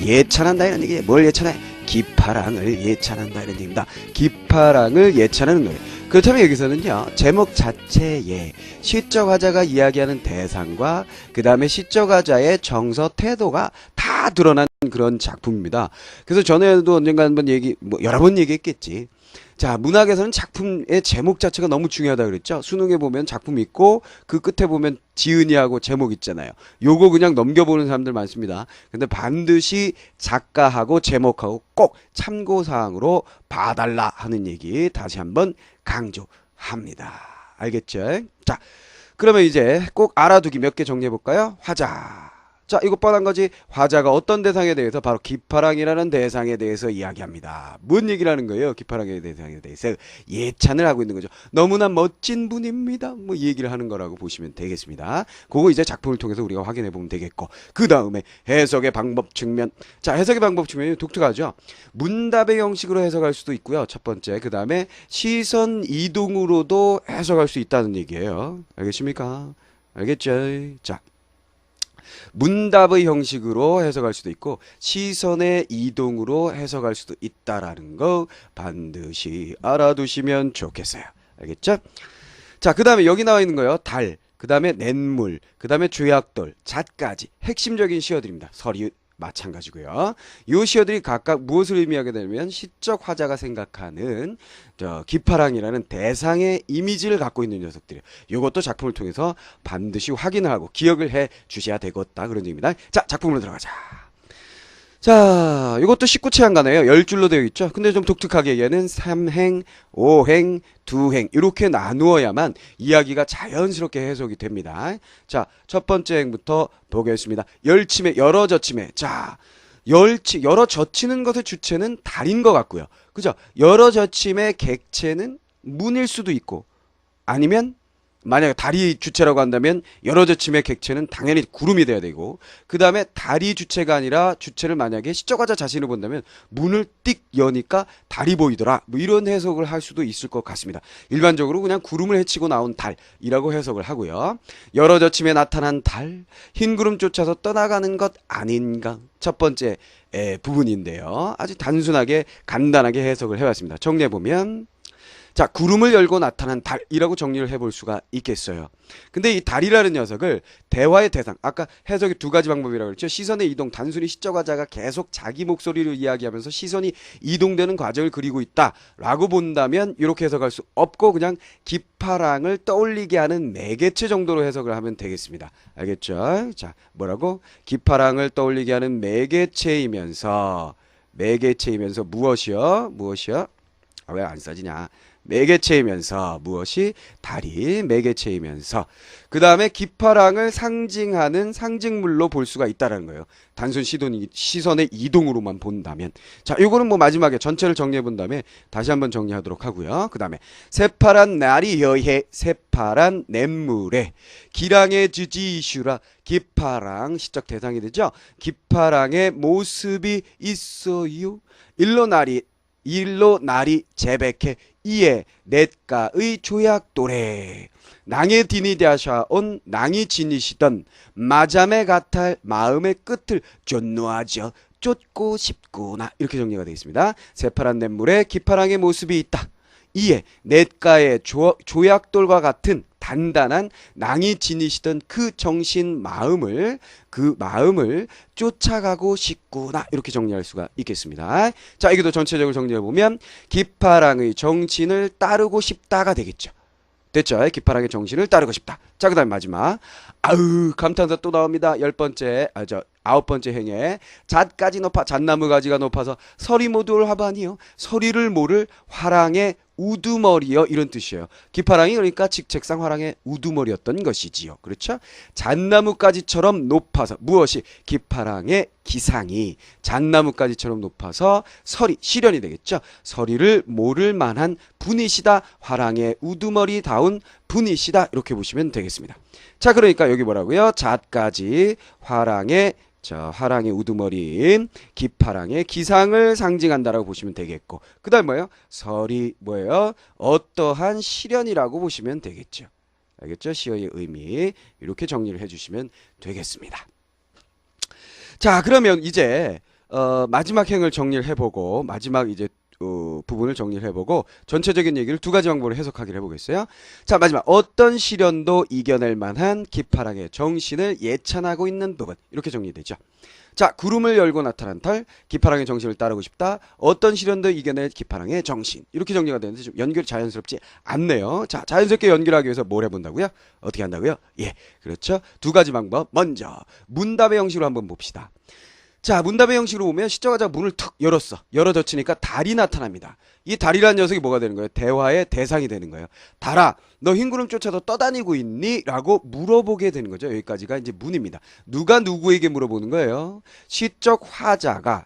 예찬한다 이런 얘기예요. 뭘 예찬해? 기파랑을 예찬한다 이런 얘기입니다. 기파랑을 예찬하는 노래. 그렇다면 여기서는요, 제목 자체에 시적 화자가 이야기하는 대상과 그 다음에 시적 화자의 정서 태도가 다 드러난 그런 작품입니다. 그래서 전에도 언젠가 한번 여러 번 얘기했겠지. 자, 문학에서는 작품의 제목 자체가 너무 중요하다 그랬죠. 수능에 보면 작품 있고 그 끝에 보면 지은이하고 제목 있잖아요. 요거 그냥 넘겨보는 사람들 많습니다. 근데 반드시 작가하고 제목하고 꼭 참고사항으로 봐달라 하는 얘기 다시 한번 강조합니다. 알겠죠? 자, 그러면 이제 꼭 알아두기 몇 개 정리해볼까요? 화자. 자, 이거 뻔한 거지. 화자가 어떤 대상에 대해서 바로 기파랑이라는 대상에 대해서 이야기합니다. 뭔 얘기를 하는 거예요? 기파랑의 대상에 대해서 예찬을 하고 있는 거죠. 너무나 멋진 분입니다. 뭐 이 얘기를 하는 거라고 보시면 되겠습니다. 그거 이제 작품을 통해서 우리가 확인해 보면 되겠고, 그 다음에 해석의 방법 측면. 자, 해석의 방법 측면이 독특하죠. 문답의 형식으로 해석할 수도 있고요. 첫 번째. 그 다음에 시선 이동으로도 해석할 수 있다는 얘기예요. 알겠습니까? 알겠죠? 자, 문답의 형식으로 해석할 수도 있고 시선의 이동으로 해석할 수도 있다라는 거 반드시 알아두시면 좋겠어요. 알겠죠? 자, 그 다음에 여기 나와 있는 거요. 달, 그 다음에 냇물, 그 다음에 조약돌, 잣까지 핵심적인 시어들입니다. 설이 마찬가지고요. 이 시어들이 각각 무엇을 의미하게 되면 시적 화자가 생각하는 기파랑이라는 대상의 이미지를 갖고 있는 녀석들이에요. 이것도 작품을 통해서 반드시 확인을 하고 기억을 해 주셔야 되겠다 그런 얘기입니다. 자, 작품으로 들어가자. 자, 이것도 19체안가네요. 10줄로 되어 있죠. 근데 좀 독특하게 얘는 3행, 5행, 2행 이렇게 나누어야만 이야기가 자연스럽게 해석이 됩니다. 자, 첫 번째 행부터 보겠습니다. 열치매, 열어 젖치매. 자, 열어 젖히는 것의 주체는 달인 것 같고요. 그죠? 열어 젖힘의 객체는 문일 수도 있고, 아니면 만약에 달이 주체라고 한다면 열어 젖힘의 객체는 당연히 구름이 돼야 되고, 그 다음에 달이 주체가 아니라 주체를 만약에 시적 화자 자신을 본다면 문을 띡 여니까 달이 보이더라, 뭐 이런 해석을 할 수도 있을 것 같습니다. 일반적으로 그냥 구름을 헤치고 나온 달이라고 해석을 하고요. 열어 젖힘에 나타난 달, 흰 구름 쫓아서 떠나가는 것 아닌가, 첫 번째 부분인데요. 아주 단순하게 간단하게 해석을 해봤습니다. 정리해보면, 자, 구름을 열고 나타난 달이라고 정리를 해볼 수가 있겠어요. 근데 이 달이라는 녀석을 대화의 대상, 아까 해석이 두 가지 방법이라고 그랬죠. 시선의 이동, 단순히 시적 화자가 계속 자기 목소리를 이야기하면서 시선이 이동되는 과정을 그리고 있다라고 본다면 이렇게 해석할 수 없고 그냥 기파랑을 떠올리게 하는 매개체 정도로 해석을 하면 되겠습니다. 알겠죠? 자, 뭐라고? 기파랑을 떠올리게 하는 매개체이면서 무엇이요? 아, 왜 안 써지냐? 매개체이면서 무엇이? 달이 매개체이면서 그 다음에 기파랑을 상징하는 상징물로 볼 수가 있다는 거예요. 단순 시선의 이동으로만 본다면. 자, 요거는 뭐 마지막에 전체를 정리해 본 다음에 다시 한번 정리하도록 하고요. 그 다음에 새파란 날이 여해 새파란 냇물에 기랑의 지지슈라, 기파랑 시적 대상이 되죠. 기파랑의 모습이 있어요. 일로 날이 제백해 이에 넷가의 조약도래 낭에 디니다샤온 낭이 지니시던 마잠에 같아 마음의 끝을 쫓노하죠. 쫓고 싶구나, 이렇게 정리가 되어 있습니다. 새파란 냇물에 기파랑의 모습이 있다. 이에 넷가의 조약돌과 같은 단단한 낭이 지니시던 그 정신 마음을 쫓아가고 싶구나, 이렇게 정리할 수가 있겠습니다. 자, 이것도 전체적으로 정리해보면 기파랑의 정신을 따르고 싶다가 되겠죠. 됐죠? 기파랑의 정신을 따르고 싶다. 자, 그 다음 마지막, 아으 감탄사 또 나옵니다. 아홉 번째 행에 잣까지 높아, 잣나무 가지가 높아서 서리 모두 올 하반이요, 서리를 모를 화랑의 우두머리요, 이런 뜻이에요. 기파랑이 그러니까 직책상 화랑의 우두머리였던 것이지요. 그렇죠? 잣나무까지처럼 높아서 무엇이? 기파랑의 기상이 잣나무까지처럼 높아서 시련이 되겠죠. 서리를 모를 만한 분이시다. 화랑의 우두머리다운 분이시다. 이렇게 보시면 되겠습니다. 자, 그러니까 여기 뭐라고요? 잣까지 화랑의 우두머리인 기파랑의 기상을 상징한다라고 보시면 되겠고, 그 다음 뭐예요? 설이 뭐예요? 어떠한 시련이라고 보시면 되겠죠. 알겠죠? 시어의 의미 이렇게 정리를 해주시면 되겠습니다. 자, 그러면 이제 마지막 행을 정리를 해보고 마지막 이제 부분을 정리를 해보고 전체적인 얘기를 두 가지 방법으로 해석하기를 해보겠어요. 자, 마지막 어떤 시련도 이겨낼 만한 기파랑의 정신을 예찬하고 있는 부분 이렇게 정리되죠. 자, 구름을 열고 나타난 달, 기파랑의 정신을 따르고 싶다. 어떤 시련도 이겨낼 기파랑의 정신. 이렇게 정리가 되는데 좀 연결이 자연스럽지 않네요. 자, 자연스럽게 연결하기 위해서 뭘 해본다고요? 어떻게 한다고요? 예, 그렇죠. 두 가지 방법. 먼저 문답의 형식으로 한번 봅시다. 자, 문답의 형식으로 보면 시청자가 문을 툭 열었어. 열어젖히니까 달이 나타납니다. 이 달이라는 녀석이 뭐가 되는 거예요? 대화의 대상이 되는 거예요. 달아, 너 흰구름 쫓아서 떠다니고 있니? 라고 물어보게 되는 거죠. 여기까지가 이제 문입니다. 누가 누구에게 물어보는 거예요? 시적 화자가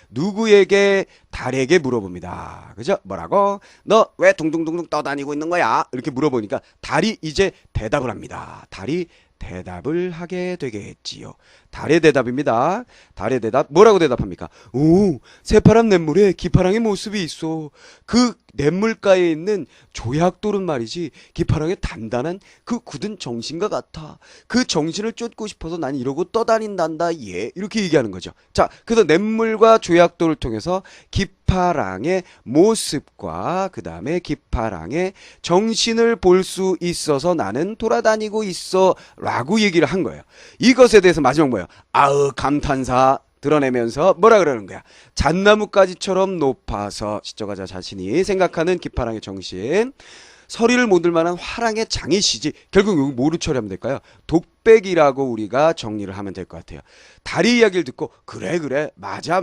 누구에게? 달에게 물어봅니다. 그죠? 뭐라고? 너 왜 둥둥둥둥 떠다니고 있는 거야? 이렇게 물어보니까 달이 이제 대답을 합니다. 달이 대답을 하게 되겠지요. 달의 대답입니다. 달의 대답 뭐라고 대답합니까? 오, 새파란 냇물에 기파랑의 모습이 있어. 그 냇물가에 있는 조약돌은 말이지 기파랑의 단단한 그 굳은 정신과 같아. 그 정신을 쫓고 싶어서 난 이러고 떠다닌단다. 예, 이렇게 얘기하는 거죠. 자, 그래서 냇물과 조약돌을 통해서 기파랑의 모습과 그 다음에 기파랑의 정신을 볼 수 있어서 나는 돌아다니고 있어 라고 얘기를 한 거예요. 이것에 대해서 마지막 뭐예요? 아으 감탄사 드러내면서 뭐라 그러는 거야? 잣나무가지처럼 높아서 시적하자 자신이 생각하는 기파랑의 정신, 서리를 못 들 만한 화랑의 장이시지. 결국 여기 뭐로 처리하면 될까요? 독백이라고 우리가 정리를 하면 될 것 같아요. 다리 이야기를 듣고 그래 맞아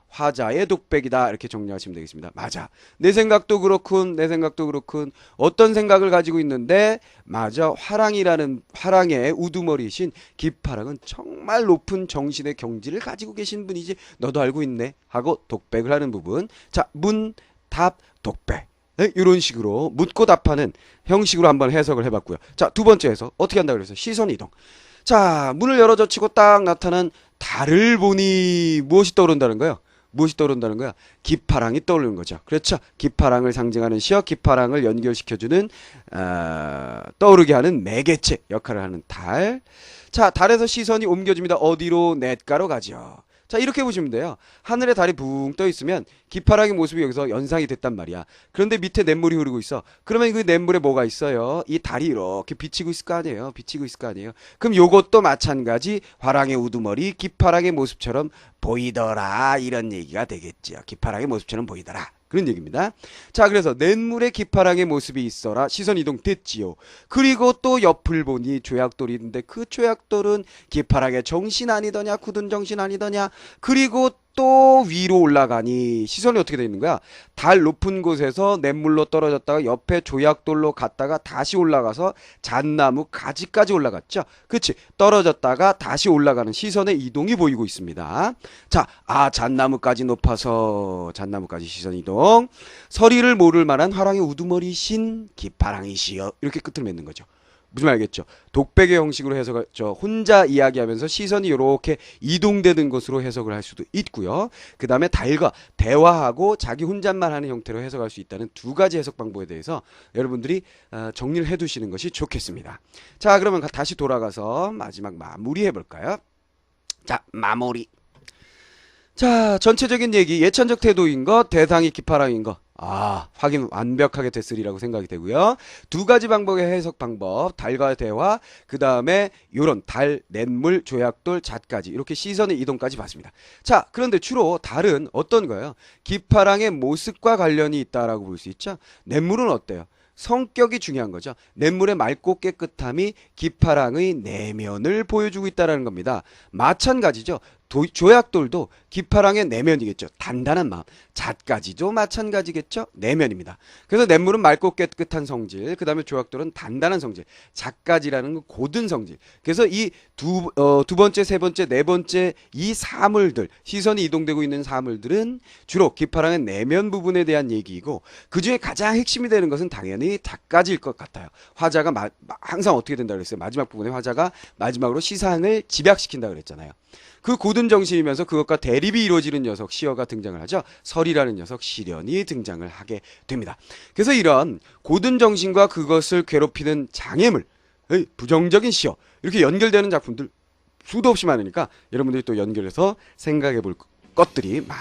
화자의 독백이다 이렇게 정리하시면 되겠습니다. 맞아, 내 생각도 그렇군 어떤 생각을 가지고 있는데 맞아, 화랑의 우두머리이신 기파랑은 정말 높은 정신의 경지를 가지고 계신 분이지 너도 알고 있네 하고 독백을 하는 부분. 자, 문, 답, 독백. 네, 이런 식으로 묻고 답하는 형식으로 한번 해석을 해봤고요. 자, 두 번째 해석 어떻게 한다고 그래서 시선 이동. 자, 문을 열어젖히고 딱 나타난 달을 보니 무엇이 떠오른다는 거예요? 무엇이 떠오른다는 거야? 기파랑이 떠오르는 거죠. 그렇죠. 기파랑을 상징하는 시어, 기파랑을 연결시켜주는 떠오르게 하는 매개체 역할을 하는 달. 자, 달에서 시선이 옮겨집니다. 어디로? 냇가로 가죠. 자, 이렇게 보시면 돼요. 하늘에 달이 붕 떠 있으면 기파랑의 모습이 여기서 연상이 됐단 말이야. 그런데 밑에 냇물이 흐르고 있어. 그러면 그 냇물에 뭐가 있어요? 이 달이 이렇게 비치고 있을 거 아니에요. 그럼 요것도 마찬가지 화랑의 우두머리 기파랑의 모습처럼 보이더라 이런 얘기가 되겠죠. 기파랑의 모습처럼 보이더라. 그런 얘기입니다. 자, 그래서 냇물에 기파랑의 모습이 있어라. 시선 이동 됐지요. 그리고 또 옆을 보니 조약돌이 있는데 그 조약돌은 기파랑의 정신 아니더냐, 굳은 정신 아니더냐. 그리고 또 위로 올라가니 시선이 어떻게 되어 있는 거야? 달 높은 곳에서 냇물로 떨어졌다가 옆에 조약돌로 갔다가 다시 올라가서 잣나무 가지까지 올라갔죠. 그치? 떨어졌다가 다시 올라가는 시선의 이동이 보이고 있습니다. 자, 잣나무까지 높아서 잣나무까지 시선 이동. 서리를 모를 만한 화랑의 우두머리신 기파랑이시여. 이렇게 끝을 맺는 거죠. 무슨 말 알겠죠? 독백의 형식으로 해석을 혼자 이야기하면서 시선이 이렇게 이동되는 것으로 해석을 할 수도 있고요. 그 다음에 달과 대화하고 자기 혼잣말 하는 형태로 해석할 수 있다는 두 가지 해석 방법에 대해서 여러분들이 정리를 해두시는 것이 좋겠습니다. 자, 그러면 다시 돌아가서 마지막 마무리 해볼까요? 자, 마무리. 자, 전체적인 얘기, 예찬적 태도인 것, 대상이 기파랑인 것. 확인 완벽하게 됐으리라고 생각이 되고요. 두 가지 방법의 해석 방법, 달과 대화, 그 다음에 요런 달, 냇물, 조약돌, 잣까지 이렇게 시선의 이동까지 봤습니다. 자, 그런데 주로 달은 어떤 거예요? 기파랑의 모습과 관련이 있다라고 볼 수 있죠. 냇물은 어때요? 성격이 중요한 거죠. 냇물의 맑고 깨끗함이 기파랑의 내면을 보여주고 있다는 겁니다. 마찬가지죠. 조약돌도 기파랑의 내면이겠죠. 단단한 마음. 잣가지도 마찬가지겠죠. 내면입니다. 그래서 냇물은 맑고 깨끗한 성질, 그 다음에 조약돌은 단단한 성질, 잣가지라는 건 고든 성질. 그래서 이 두 번째, 세 번째, 네 번째 이 사물들, 시선이 이동되고 있는 사물들은 주로 기파랑의 내면 부분에 대한 얘기이고, 그 중에 가장 핵심이 되는 것은 당연히 잣가지일 것 같아요. 화자가 항상 어떻게 된다고 그랬어요? 마지막 부분에 화자가 마지막으로 시상을 집약시킨다고 그랬잖아요. 그 고든 정신이면서 그것과 대립이 이루어지는 녀석 시어가 등장을 하죠. 설이라는 녀석 시련이 등장을 하게 됩니다. 그래서 이런 고든 정신과 그것을 괴롭히는 장애물, 부정적인 시어 이렇게 연결되는 작품들 수도 없이 많으니까 여러분들이 또 연결해서 생각해 볼 것들이 많